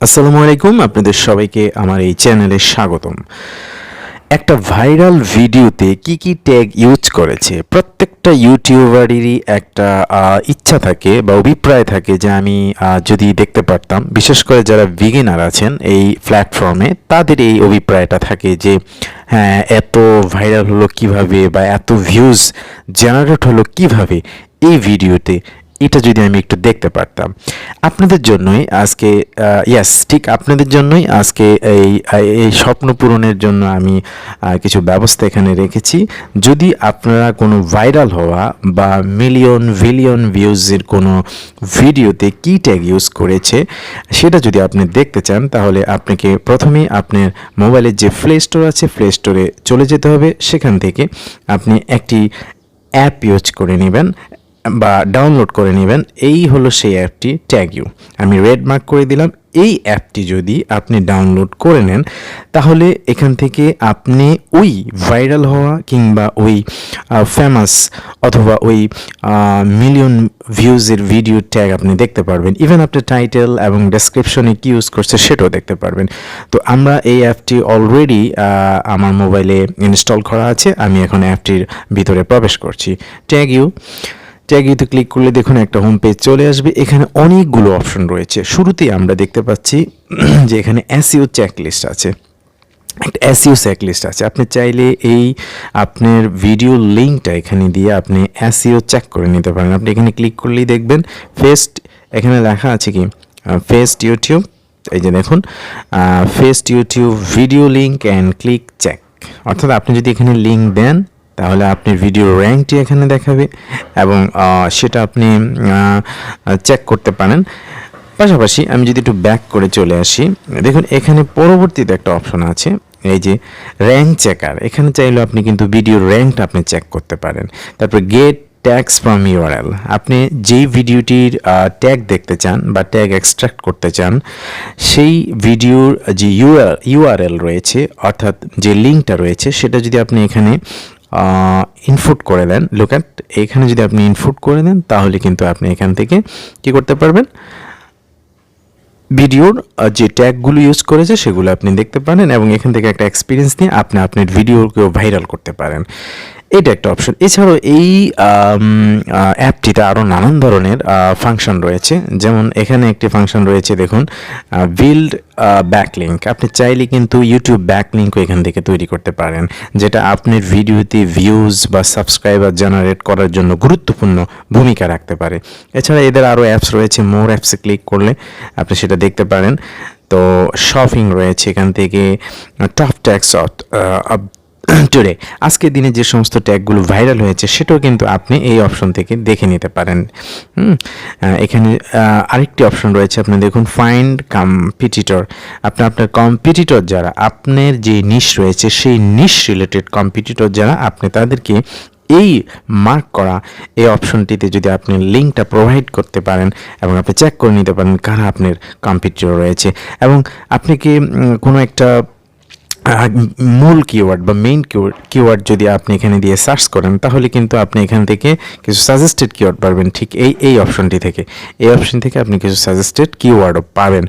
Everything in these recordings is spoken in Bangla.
আসসালামু আলাইকুম, আপনাদের সবাইকে আমার এই চ্যানেলে স্বাগতম। একটা ভাইরাল ভিডিওতে কি ট্যাগ ইউজ করেছে, প্রত্যেকটা ইউটিউবারেরই একটা ইচ্ছা থাকে বা অভিপ্রায় থাকে যে আমি যদি দেখতে পারতাম। বিশেষ করে যারা বিগিনার আছেন এই প্ল্যাটফর্মে, তাদের এই অভিপ্রায়টা থাকে যে হ্যাঁ, এত ভাইরাল হলো কিভাবে বা এত ভিউজ জেনারেট হলো কিভাবে এই ভিডিওতে, এটা যদি আমি একটু দেখতে পারতাম। আপনাদের জন্যই আজকে ঠিক আপনাদের জন্যই আজকে এই এই স্বপ্ন পূরণের জন্য আমি কিছু ব্যবস্থা এখানে রেখেছি। যদি আপনারা কোনো ভাইরাল হওয়া বা বিলিয়ন ভিউজের কোনো ভিডিওতে কি ট্যাগ ইউজ করেছে সেটা যদি আপনি দেখতে চান, তাহলে আপনাকে প্রথমেই আপনার মোবাইলের যে প্লে স্টোর আছে, প্লে স্টোরে চলে যেতে হবে। সেখান থেকে আপনি একটি অ্যাপ ইউজ করে নেবেন বা ডাউনলোড করে নেবেন। এই হলো সেই অ্যাপটি, ট্যাগ ইউ। আমি রেড মার্ক করে দিলাম। এই অ্যাপটি যদি আপনি ডাউনলোড করে নেন, তাহলে এখান থেকে আপনি ওই ভাইরাল হওয়া কিংবা ওই ফেমাস অথবা ওই মিলিয়ন ভিউজের ভিডিও ট্যাগ আপনি দেখতে পারবেন। ইভেন আপনার টাইটেল এবং ডেসক্রিপশনে কি ইউজ করছে সেটাও দেখতে পারবেন। তো আমরা এই অ্যাপটি অলরেডি আমার মোবাইলে ইনস্টল করা আছে। আমি এখন অ্যাপটির ভিতরে প্রবেশ করছি। ট্যাগ ইউতে ক্লিক করলে দেখুন একটা হোম পেজ চলে আসবে। এখানে অনেকগুলো অপশন রয়েছে। শুরুতেই আমরা দেখতে পাচ্ছি যে এখানে এসইও চেকলিস্ট আছে, একটা এসইও চেকলিস্ট আছে। আপনি চাইলে এই আপনার ভিডিও লিঙ্কটা এখানে দিয়ে আপনি এসইও চেক করে নিতে পারেন। আপনি এখানে ক্লিক করলেই দেখবেন এখানে লেখা আছে কি ফেস্ট ইউটিউব। এই যে দেখুন, paste YouTube video link and click check. অর্থাৎ আপনি যদি এখানে লিঙ্ক দেন, তাহলে আপনি ভিডিও র্যাঙ্কটি এখানে দেখাবে এবং সেটা আপনি চেক করতে পারেন। পাশাপাশি আমি যদি একটু ব্যাক করে চলে আসি, দেখুন এখানে পরবর্তীতে একটা অপশন আছে, এই যে র্যাঙ্ক চেকার। এখানে চাইলে আপনি কিন্তু ভিডিওর র্যাঙ্কটা আপনি চেক করতে পারেন। তারপর গেট ট্যাগস ফ্রম ইউআরএল। আপনি যেই ভিডিওটির ট্যাগ দেখতে চান বা ট্যাগ এক্সট্রাক্ট করতে চান, সেই ভিডিওর যে ইউআরএল রয়েছে, অর্থাৎ যে লিঙ্কটা রয়েছে, সেটা যদি আপনি এখানে ইনপুট করে দেন, এখানে যদি আপনি ইনপুট করে দেন, তাহলে কিন্তু আপনি এখান থেকে কি করতে পারবেন, ভিডিওর যে ট্যাগগুলো ইউজ করেছে সেগুলো আপনি দেখতে পারেন এবং এখান থেকে একটা এক্সপিরিয়েন্স নিয়ে আপনি আপনার ভিডিওকেও ভাইরাল করতে পারেন। এটা একটা অপশন। এছাড়াও এই অ্যাপটিতে আরও নানান ধরনের ফাংশন রয়েছে। যেমন এখানে একটি ফাংশন রয়েছে, দেখুন বিল্ড ব্যাকলিঙ্ক। আপনি চাইলে কিন্তু ইউটিউব ব্যাকলিঙ্কও এখান থেকে তৈরি করতে পারেন, যেটা আপনার ভিডিওতে ভিউজ বা সাবস্ক্রাইবার জেনারেট করার জন্য গুরুত্বপূর্ণ ভূমিকা রাখতে পারে। এছাড়া এদের আরও অ্যাপস রয়েছে। মোর অ্যাপসে ক্লিক করলে আপনি সেটা দেখতে পারেন। তো শপিং রয়েছে এখান থেকে, টপ ট্যাগস টুডে, আজকের দিনে যে সমস্ত ট্যাগগুলো ভাইরাল হয়েছে সেটাও কিন্তু আপনি এই অপশন থেকে দেখে নিতে পারেন। এখানে আরেকটি অপশন রয়েছে, আপনি দেখুন ফাইন্ড কম্পিটিটর। আপনার কম্পিটিটর যারা, আপনার যে নিশ রয়েছে সেই নিশ রিলেটেড কম্পিটিটর যারা, আপনি তাদেরকে এই মার্ক করা এই অপশনটিতে যদি আপনি লিঙ্কটা প্রোভাইড করতে পারেন এবং আপনি চেক করে নিতে পারেন কারা আপনার কম্পিটিটর রয়েছে, এবং আপনি কি কোনো একটা মূল কিওয়ার্ড বা মেইন কিওয়ার্ড যদি আপনি এখানে দিয়ে সার্চ করেন, তাহলে কিন্তু আপনি এখান থেকে কিছু সাজেস্টেড কিওয়ার্ড পাবেন। ঠিক এই অপশনটি থেকে, এই অপশন থেকে আপনি কিছু সাজেস্টেড কিওয়ার্ডও পাবেন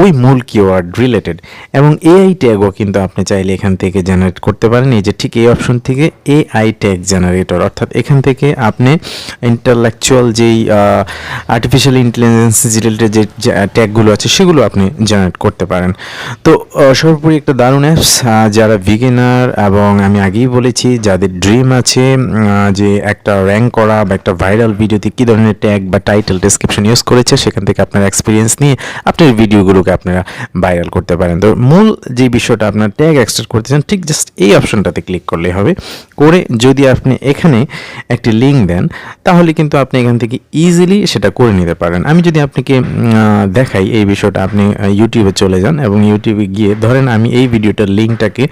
ওই মূল কিওয়ার্ড রিলেটেড। এবং এআই ট্যাগও কিন্তু আপনি চাইলে এখান থেকে জেনারেট করতে পারেন। এই যে ঠিক এই অপশন থেকে এআই ট্যাগ জেনারেটর, অর্থাৎ এখান থেকে আপনি ইন্টালেকচুয়াল যেই আর্টিফিশিয়াল ইন্টেলিজেন্স রিলেটেড যে ট্যাগগুলো আছে সেগুলো আপনি জেনারেট করতে পারেন। তো সর্বোপরি একটা দারুণ অ্যাপস, যারা বিগিনার এবং আমি আগেই বলেছি যাদের ড্রিম আছে যে একটা র্যাঙ্ক করা বা একটা ভাইরাল ভিডিওতে কী ধরনের ট্যাগ বা টাইটেল ডেসক্রিপশন ইউজ করেছে, সেখান থেকে আপনার এক্সপিরিয়েন্স নিয়ে আপনার ভিডিওগুলোকে আপনারা ভাইরাল করতে পারেন। তো মূল যে বিষয়টা আপনার ট্যাগ এক্সট্রাক্ট করতে চান, ঠিক জাস্ট এই অপশনটাতে ক্লিক করলেই হবে। করে যদি আপনি এখানে একটি লিঙ্ক দেন, তাহলে কিন্তু আপনি এখান থেকে ইজিলি সেটা করে নিতে পারেন। আমি যদি আপনাকে দেখাই এই বিষয়টা, আপনি ইউটিউবে চলে যান এবং ইউটিউবে গিয়ে ধরেন আমি এই ভিডিওটার লিঙ্কটাকে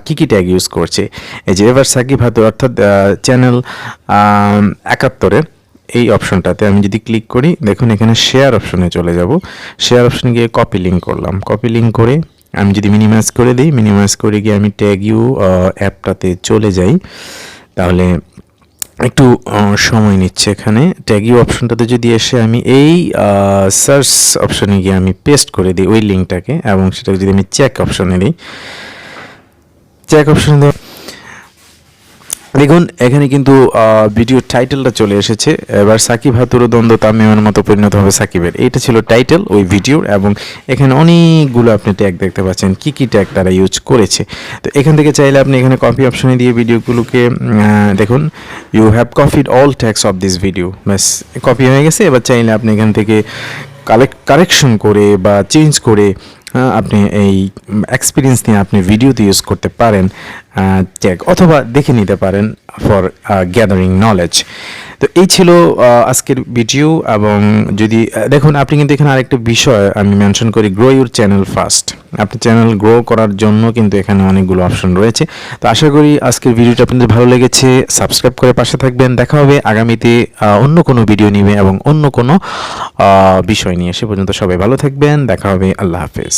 কী ট্যাগ ইউজ করছে, এই যে এবার সাকিব হাতুড়, অর্থাৎ চ্যানেল 71-এর এই অপশনটাতে আমি যদি ক্লিক করি, দেখুন এখানে শেয়ার অপশনে চলে যাব। শেয়ার অপশনে গিয়ে কপি লিঙ্ক করলাম। কপি লিঙ্ক করে আমি যদি মিনিমাইজ করে দিই, মিনিমাইজ করে গিয়ে আমি ট্যাগ ইউ অ্যাপটাতে চলে যাই, তাহলে একটু সময় নিচ্ছে এখানে। ট্যাগ ইউ অপশনটাতে যদি এসে আমি এই সার্চ অপশনে গিয়ে আমি পেস্ট করে দিই ওই লিঙ্কটাকে, এবং সেটাকে যদি আমি চেক অপশনে দিই, চেক অপশনে দেওয়া, দেখুন এখানে কিন্তু ভিডিওর টাইটেলটা চলে এসেছে। এবার সাকিব হাতুড়ো দ্বন্দ্ব তামিমের মতো পরিণত হবে সাকিবের, এইটা ছিল টাইটেল ওই ভিডিওর। এবং এখানে অনেকগুলো আপনি ট্যাগ দেখতে পাচ্ছেন, কি কি ট্যাগ তারা ইউজ করেছে। তো এখান থেকে চাইলে আপনি এখানে কপি অপশনে দিয়ে ভিডিওগুলোকে দেখুন, you have copied all tags of this video, ব্যাস কপি হয়ে গেছে। এবার চাইলে আপনি এখান থেকে কারেকশন করে বা চেঞ্জ করে আপনি এই এক্সপিরিয়েন্স নিয়ে আপনি ভিডিওতে ইউজ করতে পারেন ট্যাগ, অথবা দেখে নিতে পারেন ফর গ্যাদারিং নলেজ। তো এই ছিল আজকের ভিডিও। এবং যদি দেখুন, আপনি কিন্তু এখানে আরেকটা বিষয় আমি মেনশন করি, গ্রো ইউর চ্যানেল ফার্স্ট। আপনি চ্যানেল গ্রো করার জন্য কিন্তু এখানে অনেকগুলো অপশন রয়েছে। তো আশা করি আজকের ভিডিওটা আপনাদের ভালো লেগেছে। সাবস্ক্রাইব করে পাশে থাকবেন। দেখা হবে আগামীতে অন্য কোনো ভিডিও নিয়ে এবং অন্য কোনো বিষয় নিয়ে। সে পর্যন্ত সবাই ভালো থাকবেন, দেখা হবে, আল্লাহ হাফেজ।